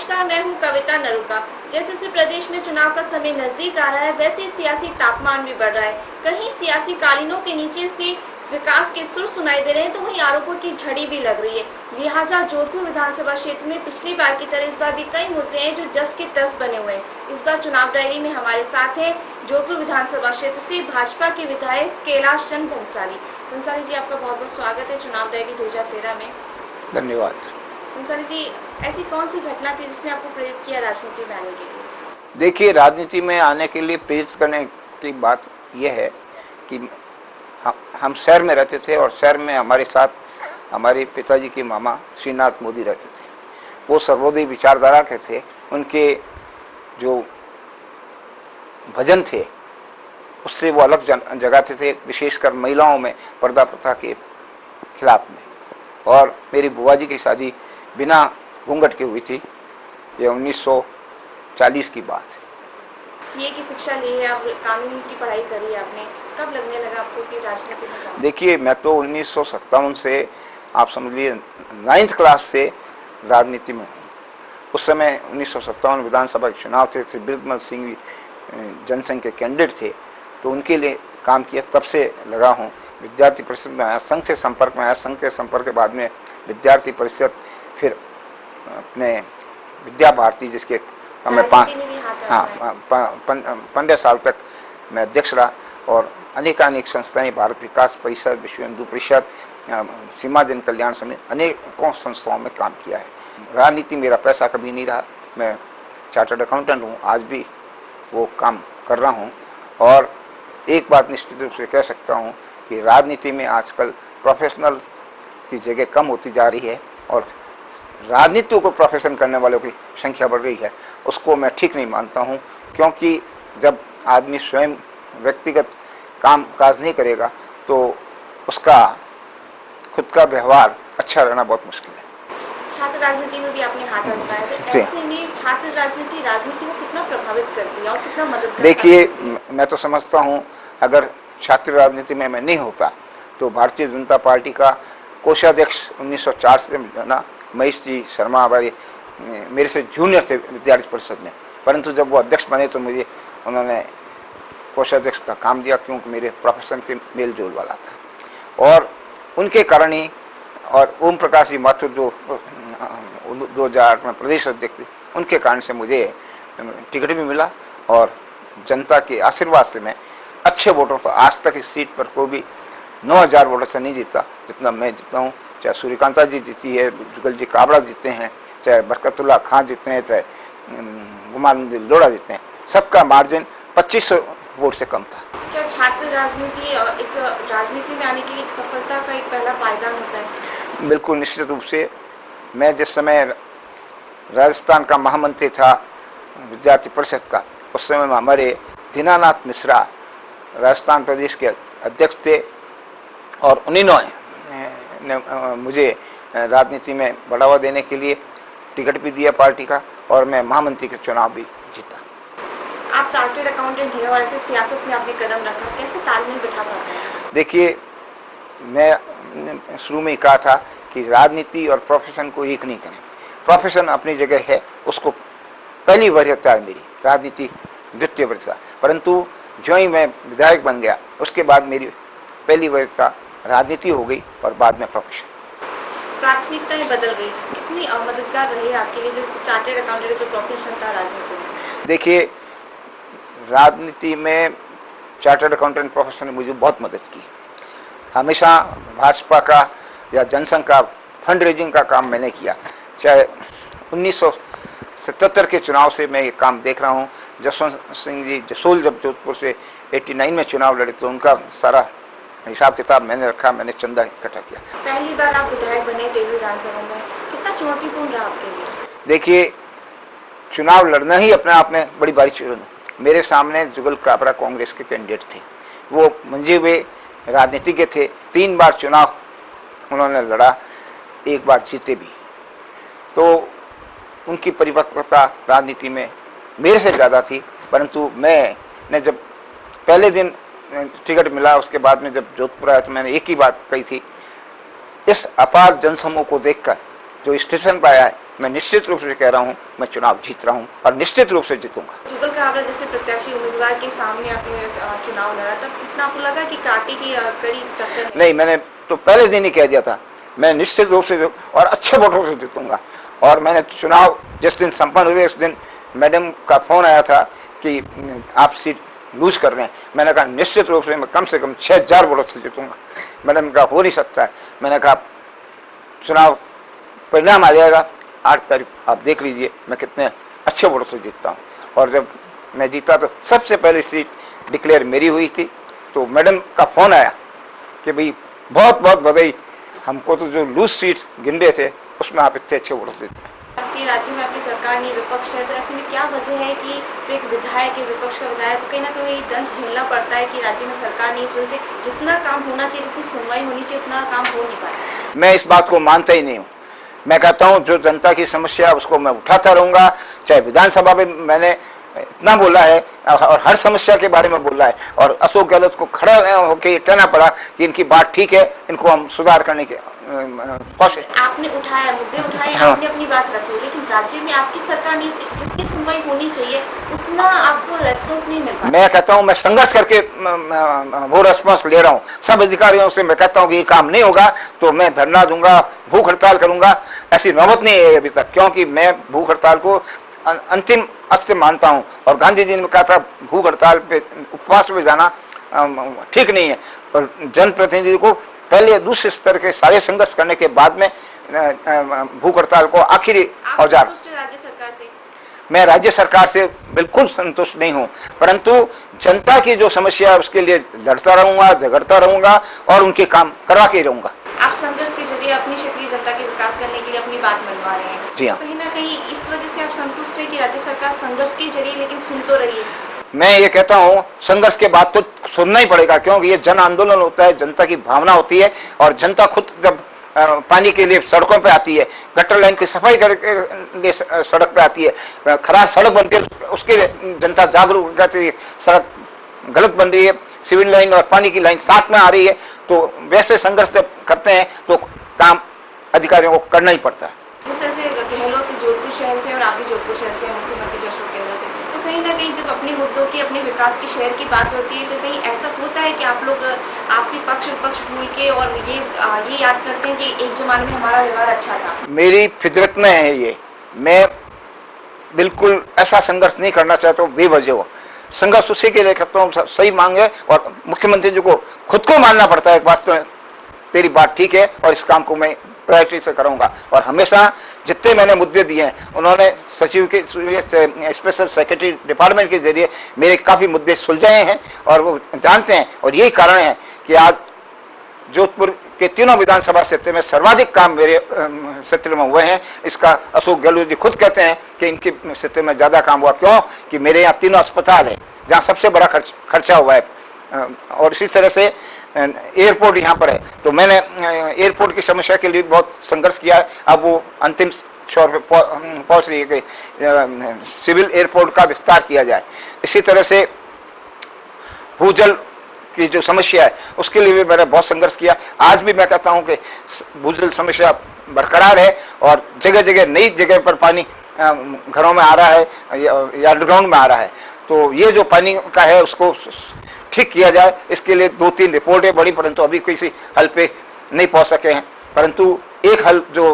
नमस्कार, मैं हूं कविता नरुका। जैसे जैसे प्रदेश में चुनाव का समय नजदीक आ रहा है, वैसे ही सियासी तापमान भी बढ़ रहा है। कहीं सियासी कालीनों के नीचे से विकास के सुर सुनाई दे रहे हैं, तो वहीं आरोपों की झड़ी भी लग रही है। लिहाजा जोधपुर विधानसभा क्षेत्र में पिछली बार की तरह इस बार भी कई मुद्दे हैं जो जस के तस बने हुए हैं। इस बार चुनाव डायरी में हमारे साथ है जोधपुर विधानसभा क्षेत्र से भाजपा के विधायक कैलाश चंद भंसाली। भंसाली जी, आपका बहुत बहुत स्वागत है चुनाव डायरी 2013 में। धन्यवाद। भंसाली जी, ऐसी कौन सी घटना थी जिसने आपको प्रेरित किया राजनीति में आने के लिए? देखिए, राजनीति में आने के लिए प्रेरित करने की बात यह है कि हम शहर में रहते थे और शहर में हमारे साथ हमारे पिताजी के मामा श्रीनाथ मोदी रहते थे। वो सर्वोदय विचारधारा के थे। उनके जो भजन थे उससे वो अलग जगाते थे, विशेषकर महिलाओं में पर्दा प्रथा के खिलाफ में। और मेरी बुआ जी की शादी बिना घूंघट के हुई थी। ये 1940 की बात है। सीए की शिक्षा ली है, आप कानून की पढ़ाई करी है आपने, कब लगने लगा आपको कि राजनीति में जाना? देखिए, मैं तो 1957 से, आप समझिए 9th क्लास से राजनीति में हूँ। उस समय 1957 विधानसभा के चुनाव थे, श्री बिरमल सिंह जनसंघ के कैंडिडेट थे, तो उनके लिए काम किया। तब से लगा हूँ। विद्यार्थी परिषद में आया, संघ से संपर्क में आया, संघ के संपर्क के बाद में विद्यार्थी परिषद, फिर अपने विद्या भारती जिसके मैं 15 साल तक मैं अध्यक्ष रहा। और अनेकानेक संस्थाएं, भारत विकास परिषद, विश्व हिंदू परिषद, सीमा जन कल्याण समिति, अनेकों संस्थाओं में काम किया है। राजनीति मेरा पैसा कभी नहीं रहा। मैं चार्टर्ड अकाउंटेंट हूँ, आज भी वो काम कर रहा हूँ। और एक बात निश्चित रूप से कह सकता हूँ कि राजनीति में आजकल प्रोफेशनल की जगह कम होती जा रही है और राजनीति को प्रोफेशन करने वालों की संख्या बढ़ रही है। उसको मैं ठीक नहीं मानता हूँ, क्योंकि जब आदमी स्वयं व्यक्तिगत काम काज नहीं करेगा तो उसका खुद का व्यवहार अच्छा रहना बहुत मुश्किल है। छात्र राजनीति में भी आपने हाथ आजमाया, तो ऐसे में छात्र राजनीति को कितना प्रभावित करती है और कितना मदद? देखिए, मैं तो समझता हूँ अगर छात्र राजनीति में मैं नहीं होता तो भारतीय जनता पार्टी का कोषाध्यक्ष 1904 से ना महेश जी शर्मा हमारे मेरे से जूनियर थे विद्यार्थी परिषद में, परंतु जब वो अध्यक्ष बने तो मुझे उन्होंने कोषाध्यक्ष का काम दिया, क्योंकि मेरे प्रोफेशन के मेल जोल वाला था। और उनके कारण ही, और ओम प्रकाश जी माथुर जो 2008 में प्रदेश अध्यक्ष थे, उनके कारण से मुझे टिकट भी मिला। और जनता के आशीर्वाद से मैं अच्छे वोटों पर, आज तक इस सीट पर कोई भी 9000 वोटों से नहीं जीता जितना मैं जीता हूँ। चाहे सूर्यकांता जी जीती है, जुगल जी काबड़ा जीते हैं, चाहे बरकतुल्ला खान जीते हैं, चाहे गुमान लोढ़ा जीते हैं, सबका मार्जिन 2500 वोट से कम था। क्या छात्र राजनीति एक राजनीति में आने के लिए एक सफलता का एक पहला पायदान होता है? बिल्कुल, निश्चित रूप से। मैं जिस समय राजस्थान का महामंत्री था विद्यार्थी परिषद का, उस समय हमारे दीनानाथ मिश्रा राजस्थान प्रदेश के अध्यक्ष थे और उन्होंने मुझे राजनीति में बढ़ावा देने के लिए टिकट भी दिया पार्टी का, और मैं महामंत्री के चुनाव भी जीता। आप चार्टर्ड अकाउंटेंट हैं और ऐसे सियासत में आपने कदम रखा, कैसे तालमेल बिठा पाते हैं? देखिए, मैं शुरू में ही कहा था कि राजनीति और प्रोफेशन को एक नहीं करें। प्रोफेशन अपनी जगह है, उसको पहली वरीयता है मेरी, राजनीति द्वितीय वरीयता। परंतु जो ही मैं विधायक बन गया उसके बाद मेरी पहली वरीयता राजनीति हो गई और बाद में प्रोफेशन। प्राथमिकताएं बदल गई, कितनी मददगार रही आपके लिए जो चार्टर्ड अकाउंटेंट जो प्रोफेशन था राजनीति में? देखिए, राजनीति में चार्टर्ड अकाउंटेंट प्रोफेशन ने मुझे बहुत मदद की। हमेशा भाजपा का या जनसंघ का फंड रेजिंग का काम मैंने किया। चाहे 1977 के चुनाव से मैं ये काम देख रहा हूँ। जसवंत सिंह जी जसोल जब जोधपुर से 89 में चुनाव लड़े तो उनका सारा हिसाब किताब मैंने रखा, मैंने चंदा इकट्ठा किया। पहली बार आप विधायक बने देवी विधानसभा में, कितना चुनौतीपूर्ण रहा आपके लिए? देखिए, चुनाव लड़ना ही अपने आप में बड़ी बारी चुनौती। मेरे सामने जुगल काबरा कांग्रेस के कैंडिडेट थे, वो मंजे हुए राजनीतिज्ञ थे। 3 बार चुनाव उन्होंने लड़ा, 1 बार जीते भी। तो उनकी परिपक्वता राजनीति में मेरे से ज़्यादा थी। परंतु मैंने जब पहले दिन टिकट मिला, उसके बाद में जब जोधपुर आया तो मैंने एक ही बात कही थी, इस अपार जनसमूह को देखकर जो स्टेशन पर आया है मैं निश्चित रूप से कह रहा हूँ मैं चुनाव जीत रहा हूँ और निश्चित रूप से जीतूंगा। जुगल काबरा जैसे प्रत्याशी उम्मीदवार के सामने आपने चुनाव लड़ा, तब कितना आपको लगा कि कांटे की कड़ी टक्कर है? नहीं, मैंने तो पहले दिन ही कह दिया था मैं निश्चित रूप से और अच्छे वोटों से जीतूंगा। और मैंने चुनाव जिस दिन संपन्न हुए उस दिन मैडम का फोन आया था कि आप सीट लूज कर रहे हैं। मैंने कहा निश्चित रूप से मैं कम से कम 6000 वोटों से जीतूंगा। मैडम का हो नहीं सकता है। मैंने कहा चुनाव परिणाम आ जाएगा 8 तारीख, आप देख लीजिए मैं कितने अच्छे वोटों से जीतता हूँ। और जब मैं जीता तो सबसे पहले सीट डिक्लेयर मेरी हुई थी। तो मैडम का फ़ोन आया कि भाई बहुत बहुत बधाई, हमको तो जो लूज सीट गिन रहे थे उसमें आप इतने अच्छे वोट देते हैं। आपके राज्य में आपकी सरकार नहीं, विपक्ष है, तो ऐसे में क्या वजह है कि जो एक विधायक है, विपक्ष का विधायक को कहीं ना कहीं दंश झेलना पड़ता है कि राज्य में सरकार नहीं, इस वजह से जितना काम होना चाहिए, जितनी सुनवाई होनी चाहिए, उतना काम हो नहीं पाता? मैं इस बात को मानता ही नहीं हूँ। मैं कहता हूँ जो जनता की समस्या उसको मैं उठाता रहूँगा। चाहे विधानसभा में मैंने इतना बोला है और हर समस्या के बारे में बोला है। और अशोक गहलोत को खड़ा होकर ये कहना पड़ा कि इनकी बात ठीक है, इनको हम सुधार करने के कोशिश। आपने उठाया, मुद्दे उठाए, हाँ। आपने अपनी बात रखी, लेकिन राज्य में आपकी सरकार नहीं, जितनी सुनवाई होनी चाहिए उतना आपको रेस्पॉन्स नहीं मिल पाता। मैं कहता हूँ मैं संघर्ष करके वो रेस्पॉन्स ले रहा हूँ। सब अधिकारियों से मैं कहता हूँ कि ये काम नहीं होगा तो मैं धरना दूंगा, भूख हड़ताल करूंगा। ऐसी नौबत नहीं है अभी तक, क्योंकि मैं भूख हड़ताल को अंतिम अस्त्र मानता हूं। और गांधी जी ने कहा था भूख हड़ताल पे, उपवास पे जाना ठीक नहीं है। और जनप्रतिनिधि को पहले दूसरे स्तर के सारे संघर्ष करने के बाद में भूख हड़ताल को आखिरी औजार। राज्य सरकार से मैं राज्य सरकार से बिल्कुल संतुष्ट नहीं हूं, परंतु जनता की जो समस्या है उसके लिए लड़ता रहूंगा, झगड़ता रहूंगा और उनके काम करवा के रहूंगा। आप संघर्ष के जरिए अपनी क्षेत्रीय जनता के विकास करने के लिए अपनी बात मनवा रहे हैं। जी हाँ। कहीं ना कहीं इस वजह से आप संतुष्ट हैं कि राज्य सरकार संघर्ष के जरिए लेकिन सुन तो रही है? मैं ये कहता हूँ संघर्ष के बाद तो सुनना ही पड़ेगा, क्योंकि ये जन आंदोलन होता है, जनता की भावना होती है। और जनता खुद जब पानी के लिए सड़कों पे आती है, गटर लाइन की सफाई करके लिए सड़क पे आती है, खराब सड़क बनती है उसके जनता जागरूक हो जाती है, सड़क गलत बन रही है, सिविल लाइन और पानी की लाइन साथ में आ रही है, तो वैसे संघर्ष जब करते हैं तो काम अधिकारियों को करना ही पड़ता है। जिस तरह से गहलोत जोधपुर शहर से और आप भी जोधपुर शहर से मुख्यमंत्री जो अशोक गहलोत है, तो कहीं ना कहीं जब अपने मुद्दों की, अपने विकास की, शहर की बात होती है तो कहीं ऐसा होता है कि आप लोग आपसी पक्ष विपक्ष भूल के और ये याद करते हैं कि एक जमाने में हमारा व्यवहार अच्छा था? मेरी फितरत में है ये। मैं बिल्कुल ऐसा संघर्ष नहीं करना चाहता हूँ बेवजह हो। संघर्ष उसी के लिए करता हूँ सही मांगे, और मुख्यमंत्री जी को खुद को मानना पड़ता है वास्तव में तेरी बात ठीक है और इस काम को मैं प्रायोरिटी से करूंगा। और हमेशा जितने मैंने मुद्दे दिए हैं उन्होंने सचिव के स्पेशल सेक्रेटरी डिपार्टमेंट के जरिए मेरे काफ़ी मुद्दे सुलझाए हैं और वो जानते हैं। और यही कारण है कि आज जोधपुर के तीनों विधानसभा क्षेत्र में सर्वाधिक काम मेरे क्षेत्र में हुए हैं। इसका अशोक गहलोत जी खुद कहते हैं कि इनके क्षेत्र में ज़्यादा काम हुआ। क्यों कि मेरे यहाँ तीनों अस्पताल है जहाँ सबसे बड़ा खर्चा हुआ है। और इसी तरह से एयरपोर्ट यहाँ पर है, तो मैंने एयरपोर्ट की समस्या के लिए बहुत संघर्ष किया है। अब वो अंतिम छोर पे पहुँच रही है कि सिविल एयरपोर्ट का विस्तार किया जाए। इसी तरह से भूजल की जो समस्या है उसके लिए भी मैंने बहुत संघर्ष किया। आज भी मैं कहता हूँ कि भूजल समस्या बरकरार है और जगह जगह नई जगह पर पानी घरों में आ रहा है या अंडरग्राउंड में आ रहा है। तो ये जो पानी का है उसको ठीक किया जाए, इसके लिए 2-3 रिपोर्टें बड़ी, परंतु अभी किसी हल पे नहीं पहुंच सके हैं। परंतु एक हल जो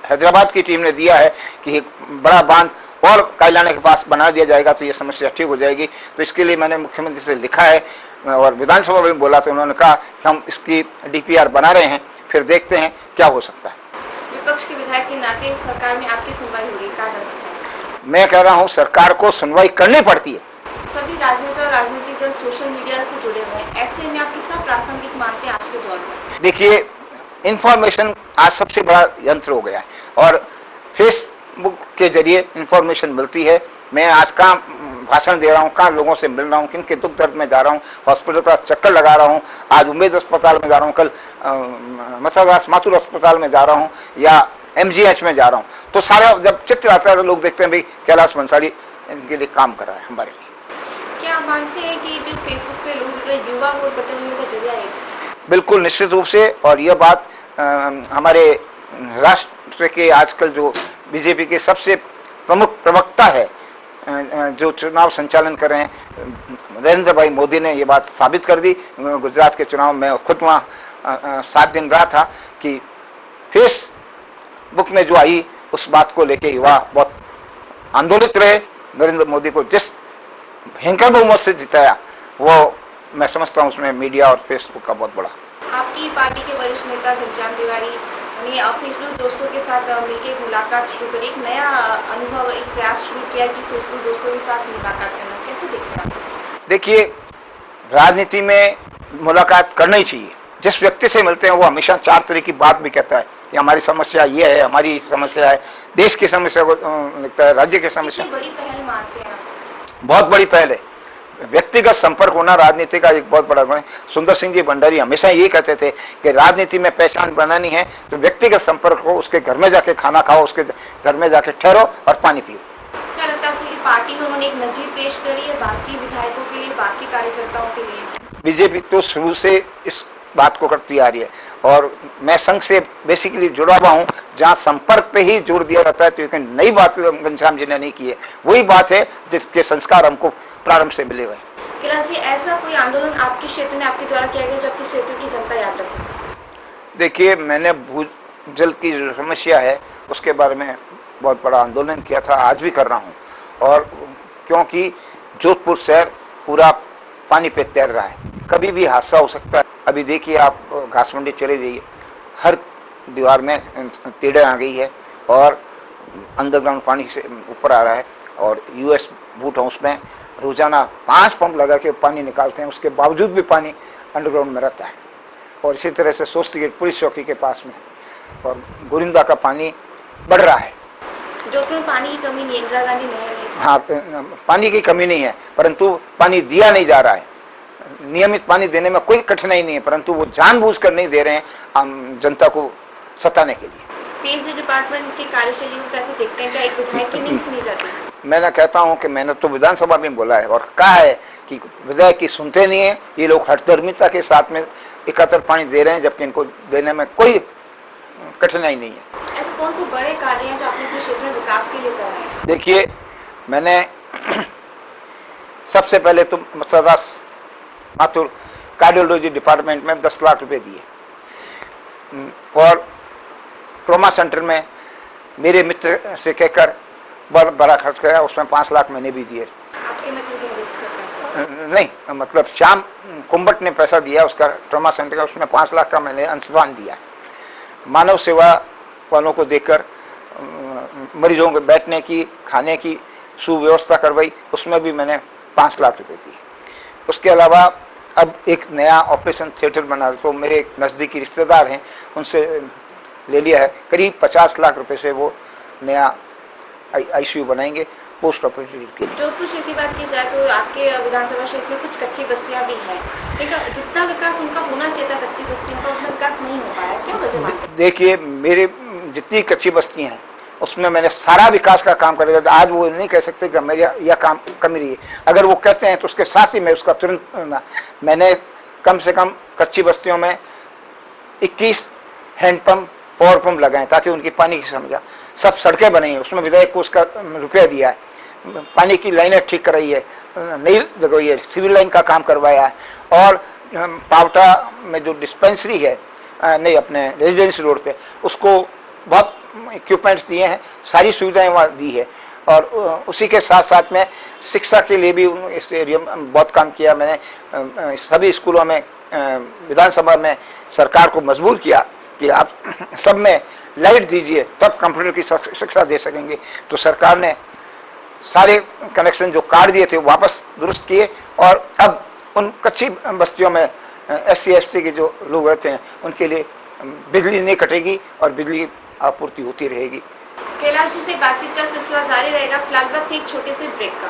हैदराबाद की टीम ने दिया है कि एक बड़ा बांध और कायलाना के पास बना दिया जाएगा तो ये समस्या ठीक हो जाएगी। तो इसके लिए मैंने मुख्यमंत्री से लिखा है और विधानसभा में बोला तो उन्होंने कहा कि हम इसकी DPR बना रहे हैं, फिर देखते हैं क्या हो सकता है। विपक्ष के विधायक के नाते सरकार में आपकी सुनवाई हो रही, कहा जा सकता है? मैं कह रहा हूँ सरकार को सुनवाई करनी पड़ती है। सभी राजनेता और राजनीतिक दल सोशल मीडिया से जुड़े हुए हैं, ऐसे में आप कितना प्रासंगिक मानते हैं आज के दौर में? देखिए, इंफॉर्मेशन आज सबसे बड़ा यंत्र हो गया है और फेसबुक के जरिए इंफॉर्मेशन मिलती है। मैं आज कहाँ भाषण दे रहा हूँ, कहाँ लोगों से मिल रहा हूँ, किन के दुख दर्द में जा रहा हूँ, हॉस्पिटल का चक्कर लगा रहा हूँ, आज उम्मेद अस्पताल में जा रहा हूँ, कल मसादास माथुर अस्पताल में जा रहा हूँ या MGH में जा रहा हूँ, तो सारा जब चित्र आता है तो लोग देखते हैं भाई कैलाश मंसाली इनके लिए काम कर रहा है हमारे लिए। क्या आप मानते हैं कि जो फेसबुक पे लोग युवा वोट बटोरने का जरिया है? बिल्कुल निश्चित रूप से। और यह बात हमारे राष्ट्र के आजकल जो बीजेपी के सबसे प्रमुख प्रवक्ता है, जो चुनाव संचालन कर रहे हैं, नरेंद्र भाई मोदी ने ये बात साबित कर दी। गुजरात के चुनाव में खुद वहाँ 7 दिन रहा था कि फेसबुक में जो आई उस बात को लेके युवा बहुत आंदोलित रहे। नरेंद्र मोदी को जिस भयंकर बहुमत से जिताया, वो मैं समझता हूँ उसमें मीडिया और फेसबुक का बहुत बड़ा। आपकी पार्टी के वरिष्ठ नेता घनश्याम तिवारी ने फेसबुक दोस्तों के साथ मिलकर एक मुलाकात शुरू करी, एक नया अनुभव, एक प्रयास शुरू किया कि फेसबुक दोस्तों के साथ मुलाकात करना। कैसे देखते हैं आप? देखिए, राजनीति में मुलाकात करना ही चाहिए। जिस व्यक्ति से मिलते हैं वो हमेशा 4 तरह की बात भी कहता है कि हमारी समस्या ये है, हमारी समस्या है, देश की समस्या को लिखता है, राज्य की समस्या। बड़ी पहल मानते हैं आप? बहुत बड़ी पहल है। व्यक्तिगत संपर्क होना राजनीति का एक बहुत बड़ा गुण है। सुंदर सिंह जी भंडारी हमेशा ये कहते थे कि राजनीति में पहचान बनानी है तो व्यक्तिगत संपर्क हो, उसके घर में जाके खाना खाओ, उसके घर में जाके ठहरो और पानी पियो। क्या लगता है आपको कि पार्टी में उन्होंने एक नजीर पेश करी है बाकी विधायकों के लिए, बाकी कार्यकर्ताओं के लिए? बीजेपी तो शुरू से इस बात को करती आ रही है और मैं संघ से बेसिकली जुड़ा हुआ हूँ, जहाँ संपर्क पे ही जोर दिया जाता है। तो एक नई बात घनश्याम जी ने नहीं की है, वही बात है जिसके संस्कार हमको प्रारंभ से मिले हुए। कैलाश जी, ऐसा कोई आंदोलन आपके क्षेत्र में आपके द्वारा किया गया जो आपके क्षेत्र की जनता याद रखे? देखिए, मैंने भूजल की जो समस्या है उसके बारे में बहुत बड़ा आंदोलन किया था, आज भी कर रहा हूँ। और क्योंकि जोधपुर शहर पूरा पानी पे तैर रहा है, कभी भी हादसा हो सकता है। अभी देखिए, आप घास मंडी चले जाइए, हर दीवार में टेढ़े आ गई है और अंडरग्राउंड पानी से ऊपर आ रहा है। और यूएस बूट हाउस में रोजाना 5 पंप लगा के पानी निकालते हैं, उसके बावजूद भी पानी अंडरग्राउंड में रहता है। और इसी तरह से सोचती है पुलिस चौकी के पास में, और गोरिंदा का पानी बढ़ रहा है। जोधपुर में पानी की कमी नहीं है, इंदिरा गांधी नहर है। हाँ, पानी की कमी नहीं है, परंतु पानी दिया नहीं जा रहा है। नियमित पानी देने में कोई कठिनाई नहीं है, परंतु वो जानबूझकर नहीं दे रहे हैं जनता को सताने के लिए। पीएचडी डिपार्टमेंट की कार्यशैली को कैसे देखते हैं? क्या एक विधायक की नहीं सुनी जाती? मैंने कहता हूँ कि मैंने तो विधानसभा में बोला है और कहा है कि विधायक की सुनते नहीं है। ये लोग हठधर्मिता के साथ में एकत्र पानी दे रहे हैं, जबकि इनको देने में कोई कठिनाई नहीं है। ऐसे कौन से बड़े कार्य हैं जो आपने अपने क्षेत्र में विकास के लिए कराए हैं? देखिए, मैंने सबसे पहले तो सदास माथुर कार्डियोलॉजी डिपार्टमेंट में 10 लाख रुपए दिए और ट्रॉमा सेंटर में मेरे मित्र से कहकर बहुत बड़ा खर्च किया, उसमें 5 लाख मैंने भी दिए। आपके मित्र के हेल्थ से पैसा? नहीं, मतलब श्याम कुंभट ने पैसा दिया उसका ट्रॉमा सेंटर का, उसमें 5 लाख का मैंने अंशदान दिया। मानव सेवा वालों को देकर मरीजों के बैठने की, खाने की सुव्यवस्था करवाई, उसमें भी मैंने 5 लाख रुपए दिए। उसके अलावा अब एक नया ऑपरेशन थिएटर बना, तो मेरे एक नज़दीकी रिश्तेदार हैं, उनसे ले लिया है। करीब 50 लाख रुपए से वो नया आईसीयू बनाएंगे पोस्ट ऑपरेटिव के लिए। जोधपुर शहर की बात की जाए तो आपके विधानसभा क्षेत्र में कुछ कच्ची बस्तियां भी हैं, लेकिन जितना विकास उनका होना चाहिए था कच्ची बस्तियों का, उतना विकास नहीं हो पाया। क्या वजह मानते हैं? देखिए, मेरे जितनी कच्ची बस्तियां हैं उसमें मैंने सारा विकास का काम करेगा। तो आज वो नहीं कह सकते कि मेरा यह काम कमी रही है। अगर वो कहते हैं तो उसके साथ ही मैं उसका तुरंत, मैंने कम से कम कच्ची बस्तियों में 21 हैंडपम्प, पावर पंप लगाए ताकि उनकी पानी की समस्या। सब सड़कें बनाई हैं, उसमें विधायक को उसका रुपया दिया है। पानी की लाइनें ठीक कराई है, नई लगवाई है, सिविल लाइन का काम करवाया है। और पावटा में जो डिस्पेंसरी है, नहीं अपने रेजिडेंसी रोड पे, उसको बहुत इक्विपमेंट्स दिए हैं, सारी सुविधाएं वहाँ दी है। और उसी के साथ साथ में शिक्षा के लिए भी इस एरिया में बहुत काम किया मैंने। सभी स्कूलों में, विधानसभा में सरकार को मजबूर किया कि आप सब में लाइट दीजिए, तब कंप्यूटर की शिक्षा दे सकेंगे। तो सरकार ने सारे कनेक्शन जो काट दिए थे वापस दुरुस्त किए और अब उन कच्ची बस्तियों में SC ST के जो लोग रहते हैं उनके लिए बिजली नहीं कटेगी और बिजली आपूर्ति होती रहेगी। कैलाश जी से बातचीत का सिलसिला जारी रहेगा। फिलहाल वक्त एक छोटे से ब्रेक का।